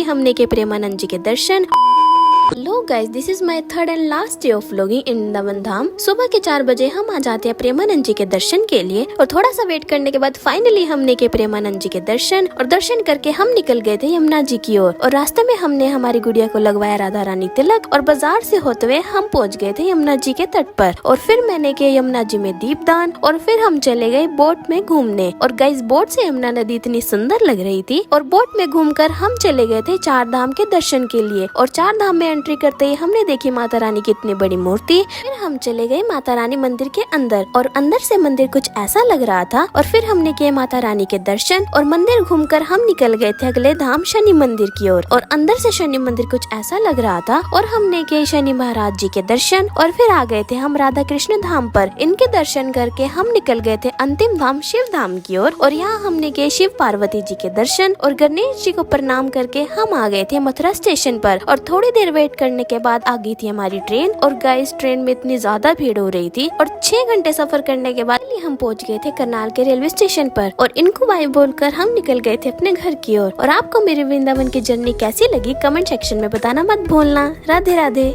हमने के प्रेमानंद जी के दर्शन। Hello guys, this is my third and last day of vlogging in Vrindavan Dham. सुबह के 4 बजे हम आ जाते हैं प्रेमानंद जी के दर्शन के लिए और थोड़ा सा वेट करने के बाद फाइनली हमने के प्रेमानंद जी के दर्शन और दर्शन करके हम निकल गए थे यमुना जी की ओर। और रास्ते में हमने हमारी गुड़िया को लगवाया राधा रानी तिलक और बाजार से होते हुए हम पहुंच गए थे यमुना जी के तट पर। और फिर मैंने किया यमुना जी में दीपदान और फिर हम चले गए बोट में घूमने। और गाइस, बोट से यमुना नदी इतनी सुंदर लग रही थी और बोट में घूमकर हम चले गए थे 4 धाम के दर्शन के लिए। और 4 धाम में एंट्री करते ही हमने देखी माता रानी की इतनी बड़ी मूर्ति। फिर हम चले गए माता रानी मंदिर के अंदर और अंदर से मंदिर कुछ ऐसा लग रहा था। और फिर हमने किए माता रानी के दर्शन और मंदिर घूमकर हम निकल गए थे अगले धाम शनि मंदिर की ओर। और अंदर से शनि मंदिर कुछ ऐसा लग रहा था और हमने किए शनि महाराज जी के दर्शन। और फिर आ गए थे हम राधा कृष्ण धाम पर। इनके दर्शन करके हम निकल गए थे अंतिम धाम शिव धाम की ओर। और यहाँ हमने किए शिव पार्वती जी के दर्शन और गणेश जी को प्रणाम करके हम आ गए थे मथुरा स्टेशन पर। और थोड़ी देर वेट करने के बाद आ गई थी हमारी ट्रेन। और गाइस, ट्रेन में इतनी ज्यादा भीड़ हो रही थी और 6 घंटे सफर करने के बाद हम पहुंच गए थे करनाल के रेलवे स्टेशन पर। और इनको बाय बोलकर हम निकल गए थे अपने घर की ओर। और आपको मेरी वृंदावन की जर्नी कैसी लगी कमेंट सेक्शन में बताना मत भूलना। राधे राधे।